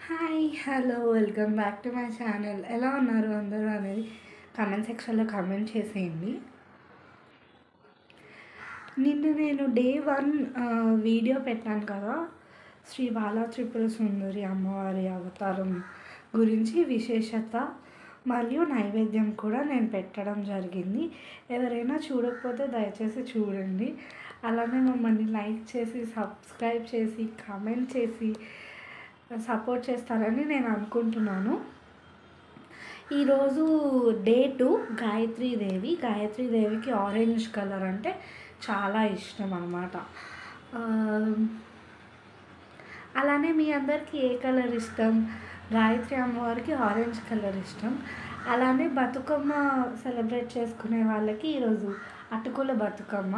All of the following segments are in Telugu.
Hi hello welcome back to my channel. ఎలా ఉన్నారు అందరూ అనేది కామెంట్ సెక్షన్లో కామెంట్ చేసేయండి. నిన్న నేను డే 1 వీడియో పెట్టాను కదా, శ్రీ బాలా త్రిపుర సుందరి అమ్మవారి అవతారం గురించి విశేషత మరియు నైవేద్యం కూడా నేను పెట్టడం జరిగింది. ఎవరైనా చూడకపోతే దయచేసి చూడండి. అలానే మమ్మల్ని లైక్ చేసి సబ్స్క్రైబ్ చేసి కామెంట్ చేసి సపోర్ట్ చేస్తారని నేను అనుకుంటున్నాను. ఈరోజు డే 2 గాయత్రీదేవికి ఆరెంజ్ కలర్ అంటే చాలా ఇష్టం అన్నమాట. అలానే మీ అందరికీ ఏ కలర్ ఇష్టం? గాయత్రి అమ్మవారికి ఆరెంజ్ కలర్ ఇష్టం. అలానే బతుకమ్మ సెలబ్రేట్ చేసుకునే వాళ్ళకి ఈరోజు అటుకుల బతుకమ్మ.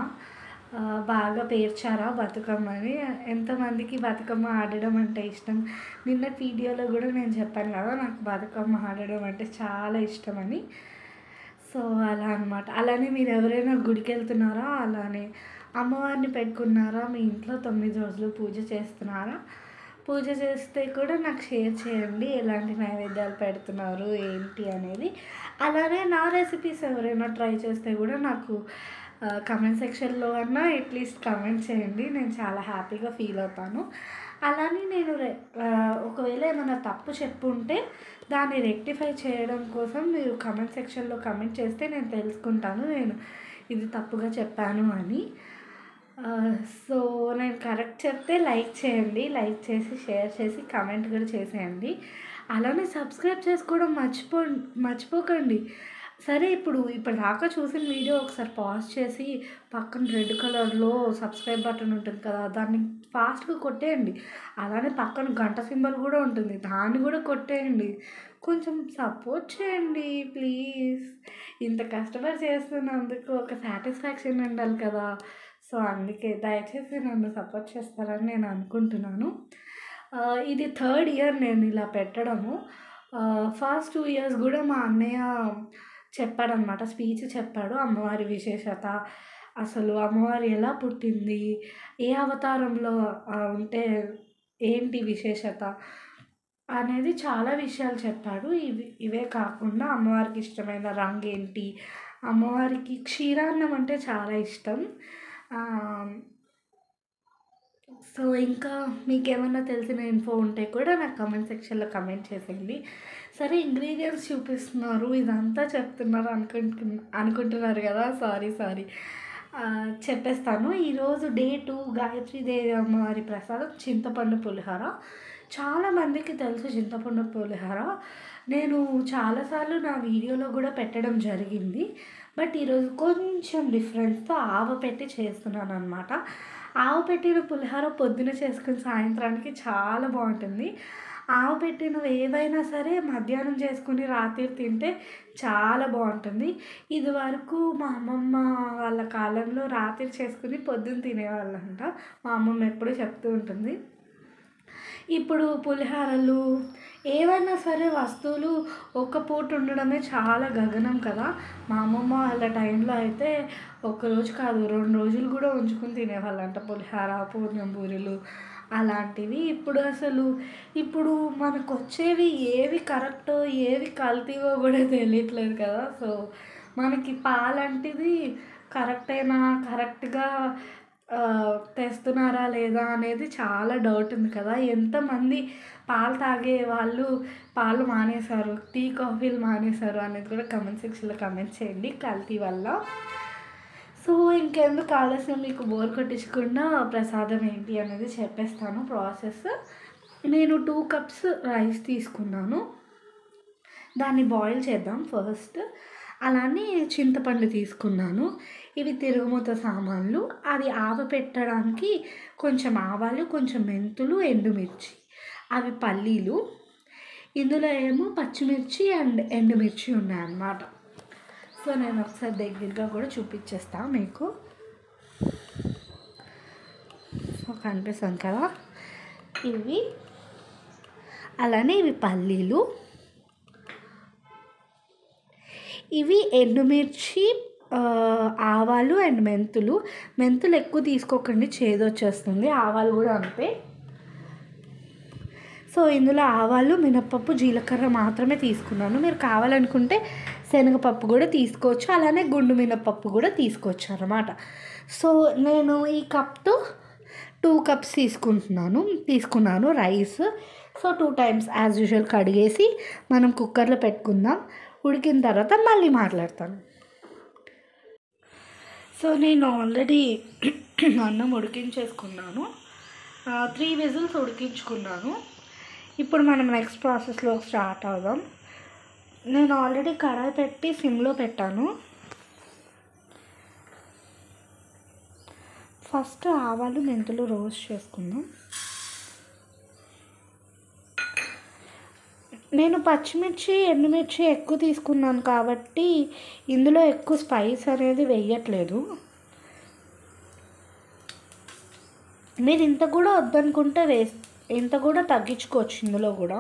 బాగా పేర్చారా బతుకమ్మని? ఎంతమందికి బతుకమ్మ ఆడడం అంటే ఇష్టం? నిన్నటి వీడియోలో కూడా నేను చెప్పాను కదా, నాకు బతుకమ్మ ఆడడం అంటే చాలా ఇష్టమని. సో అలా అనమాట. అలానే మీరు ఎవరైనా గుడికి వెళ్తున్నారా? అలానే అమ్మవారిని పెట్టుకున్నారా? మీ ఇంట్లో 9 రోజులు పూజ చేస్తున్నారా? పూజ చేస్తే కూడా నాకు షేర్ చేయండి, ఎలాంటి నైవేద్యాలు పెడుతున్నారు ఏంటి అనేది. అలానే నా రెసిపీస్ ఎవరైనా ట్రై చేస్తే కూడా నాకు కమెంట్ సెక్షన్లో అన్నా అట్లీస్ట్ కమెంట్ చేయండి, నేను చాలా హ్యాపీగా ఫీల్ అవుతాను. అలానే నేను ఒకవేళ ఏమైనా తప్పు చెప్పుంటే దాన్ని రెక్టిఫై చేయడం కోసం మీరు కమెంట్ సెక్షన్లో కమెంట్ చేస్తే నేను తెలుసుకుంటాను నేను ఇది తప్పుగా చెప్పాను అని. సో నేను కరెక్ట్ చెప్తే లైక్ చేయండి, లైక్ చేసి షేర్ చేసి కమెంట్ కూడా చేసేయండి. అలానే సబ్స్క్రైబ్ చేసుకోవడం మర్చిపోకండి. సరే, ఇప్పుడు దాకా చూసిన వీడియో ఒకసారి పాజ్ చేసి పక్కన రెడ్ కలర్లో సబ్స్క్రైబ్ బటన్ ఉంటుంది కదా, దాన్ని ఫాస్ట్గా కొట్టేయండి. అలానే పక్కన గంట సింబల్ కూడా ఉంటుంది, దాన్ని కూడా కొట్టేయండి. కొంచెం సపోర్ట్ చేయండి ప్లీజ్. ఇంత కష్టపడి చేస్తున్నందుకు ఒక సాటిస్ఫాక్షన్ ఉండాలి కదా. సో అందుకే దయచేసి నన్ను సపోర్ట్ చేస్తారని నేను అనుకుంటున్నాను. ఇది 3rd ఇయర్ నేను ఇలా పెట్టడము. ఫస్ట్ 2 ఇయర్స్ కూడా మా అన్నయ్య చెప్పాడనమాట, స్పీచ్ చెప్పాడు అమ్మవారి విశేషత, అసలు అమ్మవారు ఎలా పుట్టింది, ఏ అవతారంలో ఉంటే ఏంటి విశేషత అనేది చాలా విషయాలు చెప్పాడు. ఇవే కాకుండా అమ్మవారికి ఇష్టమైన రంగు ఏంటి, అమ్మవారికి క్షీరాన్నం అంటే చాలా ఇష్టం. సో ఇంకా మీకేమన్నా తెలిసిన ఇన్ఫో ఉంటే కూడా నాకు కమెంట్ సెక్షన్లో కమెంట్ చేసేయండి. సరే, ఇంగ్రీడియంట్స్ చూపిస్తున్నారు ఇదంతా చెప్తున్నారు అనుకుంటున్నారు కదా, సారీ చెప్పేస్తాను. ఈరోజు డే 2 గాయత్రీదేవి అమ్మవారి ప్రసాదం చింతపండు పులిహోర. చాలామందికి తెలుసు చింతపండు పులిహోర, నేను చాలాసార్లు నా వీడియోలో కూడా పెట్టడం జరిగింది. బట్ ఈరోజు కొంచెం డిఫరెన్స్తో ఆవ పెట్టి చేస్తున్నాను అనమాట. ఆవు పెట్టిన పులిహోర పొద్దున చేసుకుని సాయంత్రానికి చాలా బాగుంటుంది. ఆవు పెట్టినవి ఏవైనా సరే మధ్యాహ్నం చేసుకుని రాత్రి తింటే చాలా బాగుంటుంది. ఇది వరకు మా అమ్మమ్మ వాళ్ళ కాలంలో రాత్రి చేసుకుని పొద్దున్న తినేవాళ్ళంట, మా అమ్మమ్మ ఎప్పుడూ చెప్తూ ఉంటుంది. ఇప్పుడు పులిహోరలు ఏవైనా సరే వస్తువులు ఒక పూట ఉండడమే చాలా గగనం కదా. మా అమ్మమ్మ వాళ్ళ టైంలో అయితే ఒక్కరోజు కాదు 2 రోజులు కూడా ఉంచుకుని తినేవాళ్ళంట పులిహోర, పూర్ణం బూరెలు అలాంటివి. ఇప్పుడు మనకు వచ్చేవి ఏవి కరెక్టో ఏవి కల్తీవో కూడా తెలియట్లేదు కదా. సో మనకి పాలంటిది కరెక్ట్గా తెస్తున్నారా లేదా అనేది చాలా డౌట్ ఉంది కదా. ఎంతమంది పాలు తాగే వాళ్ళు పాలు మానేశారు, టీ కాఫీలు మానేశారు అనేది కూడా కమెంట్ సెక్షన్లో కమెంట్ చేయండి కల్తీ వల్ల. సో ఇంకెందుకు ఆలస్యం, మీకు బోర్ కొట్టించకుండా ప్రసాదం ఏంటి అనేది చెప్పేస్తాను ప్రాసెస్. నేను 2 కప్స్ రైస్ తీసుకున్నాను, దాన్ని బాయిల్ చేద్దాం ఫస్ట్. అలానే చింతపండు తీసుకున్నాను. ఇవి తిరుగుమూత సామాన్లు. అది ఆవ పెట్టడానికి కొంచెం ఆవాలు, కొంచెం మెంతులు, ఎండుమిర్చి, అవి పల్లీలు. ఇందులో ఏమో పచ్చిమిర్చి అండ్ ఎండుమిర్చి ఉన్నాయన్నమాట. సో నేను ఒకసారి దగ్గరగా కూడా చూపించేస్తాను మీకు. సో కనిపిస్తుంది కదా ఇవి. అలానే ఇవి పల్లీలు, ఇవి ఎండుమిర్చి, ఆవాలు అండ్ మెంతులు ఎక్కువ తీసుకోకండి, చేదొచ్చేస్తుంది. ఆవాలు కూడా అంతే. సో ఇందులో ఆవాలు, మినపప్పు, జీలకర్ర మాత్రమే తీసుకున్నాను. మీరు కావాలనుకుంటే శనగపప్పు కూడా తీసుకోవచ్చు, అలానే గుండు మినపప్పు కూడా తీసుకోవచ్చు అన్నమాట. సో నేను ఈ కప్తో 2 కప్స్ తీసుకున్నాను rice. So 2 times as usual కడిగేసి మనం కుక్కర్లో పెట్టుకుందాం. ఉడికిన తర్వాత మళ్ళీ మాట్లాడతాను. సో నేను ఆల్రెడీ అన్నం ఉడికించేసుకున్నాను. 3 విజిల్స్ ఉడికించుకున్నాను. ఇప్పుడు మనం నెక్స్ట్ ప్రాసెస్లో స్టార్ట్ అవుదాం. నేను ఆల్రెడీ కడాయి పెట్టి సిమ్లో పెట్టాను. ఫస్ట్ ఆవాలు, మెంతులు రోస్ట్ చేసుకుందాం. నేను పచ్చిమిర్చి, ఎండుమిర్చి ఎక్కువ తీసుకున్నాను కాబట్టి ఇందులో ఎక్కువ స్పైస్ అనేది వేయట్లేదు. మీరు ఇంత కూడా వద్దనుకుంటే ఇంత కూడా తగ్గించుకోవచ్చు ఇందులో కూడా.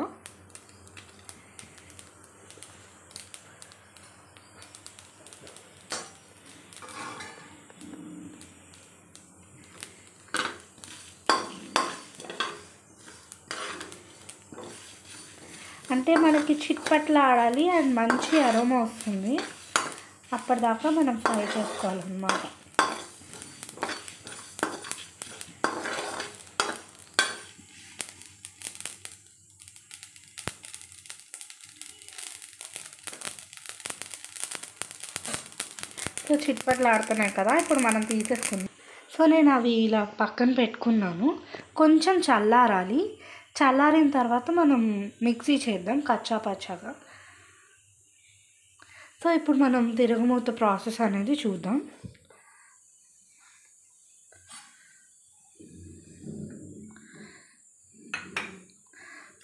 అంటే మనకి చిట్పట్ల ఆడాలి అండ్ మంచి అరోమా వస్తుంది. అప్పటిదాకా మనం ఫ్రై చేసుకోవాలన్నమాట. సో చిట్పట్లు ఆడుతున్నాయి కదా, ఇప్పుడు మనం తీసేసుకుందాం. సో నేను అవి ఇలా పక్కన పెట్టుకున్నాను. కొంచెం చల్లారాలి. చల్లారిన తర్వాత మనం మిక్సీ చేద్దాం కచ్చా పచ్చాగా. సో ఇప్పుడు మనం తిరగమూత ప్రాసెస్ అనేది చూద్దాం.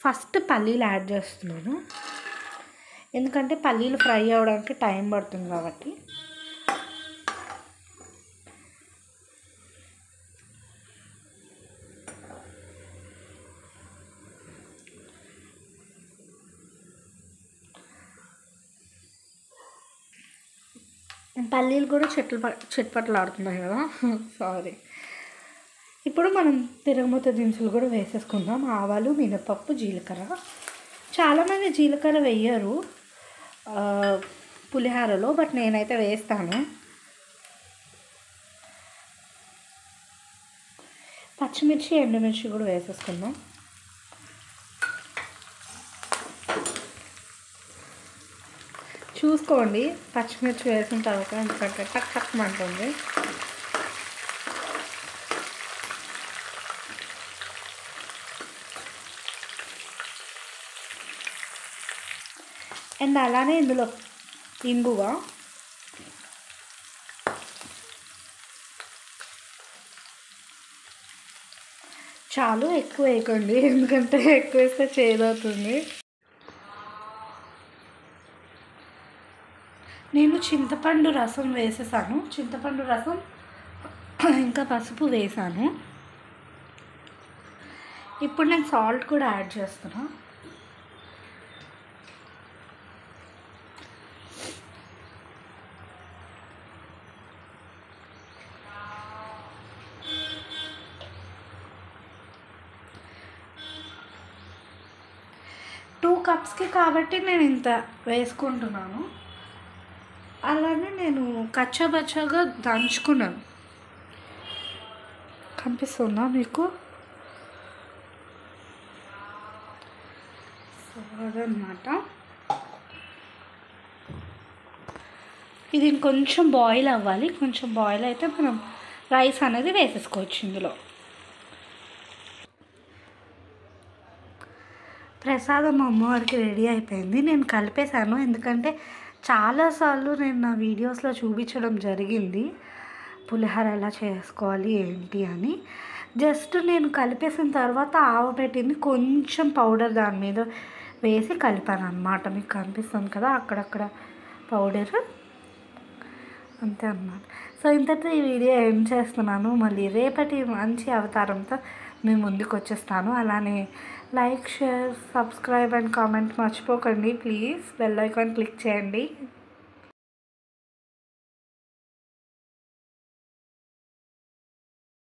ఫస్ట్ పల్లీలు యాడ్ చేస్తున్నాను, ఎందుకంటే పల్లీలు ఫ్రై అవ్వడానికి టైం పడుతుంది కాబట్టి. పల్లీలు కూడా చిట్పట్లు ఆడుతున్నాయి కదా, సారీ. ఇప్పుడు మనం తిరగమూత దినుసులు కూడా వేసేసుకుందాం. ఆవాలు, మినపప్పు, జీలకర్ర. చాలామంది జీలకర్ర వేయరు పులిహోరలో, బట్ నేనైతే వేస్తాను. పచ్చిమిర్చి, ఎండుమిర్చి కూడా వేసేసుకుందాం. చూసుకోండి పచ్చిమిర్చి వేసిన తర్వాత, ఎందుకంటే టక్ టక్ మంటుంది. అండ్ అలానే ఇందులో ఇంగువ, చాలు, ఎక్కువ వేయకండి ఎందుకంటే ఎక్కువ వేస్తే చేదవుతుంది. నేను చింతపండు రసం వేసేసాను. చింతపండు రసం ఇంకా పసుపు వేసాను. ఇప్పుడు నేను సాల్ట్ కూడా యాడ్ చేస్తున్నా. టూ కప్స్కి కాబట్టి నేను ఇంత వేసుకుంటున్నాను. అలానే నేను కచ్చాబచ్చాగా దంచుకున్నాను. కనిపిస్తుందా మీకు? అదనమాట. ఇది కొంచెం బాయిల్ అవ్వాలి. కొంచెం బాయిల్ అయితే మనం రైస్ అనేది వేసేసుకోవచ్చు ఇందులో. ప్రసాదం అమ్మవారికి రెడీ అయిపోయింది. నేను కలిపేశాను, ఎందుకంటే చాలాసార్లు నేను నా వీడియోస్లో చూపించడం జరిగింది పులిహోర ఎలా చేసుకోవాలి ఏంటి అని. జస్ట్ నేను కలిపేసిన తర్వాత ఆవపెట్టింది కొంచెం పౌడర్ దాని మీద వేసి కలిపాను అన్నమాట. మీకు కనిపిస్తుంది కదా అక్కడక్కడ పౌడర్, అంతే అన్నమాట. సో ఇంతతో ఈ వీడియో ఏం చేస్తున్నాను. మళ్ళీ రేపటి మంచి అవతారంతో మేము ముందుకు వచ్చేస్తాను. అలానే like, share, subscribe and comment మర్చిపోకండి ప్లీజ్. బెల్ ఐకాన్ క్లిక్ చేయండి.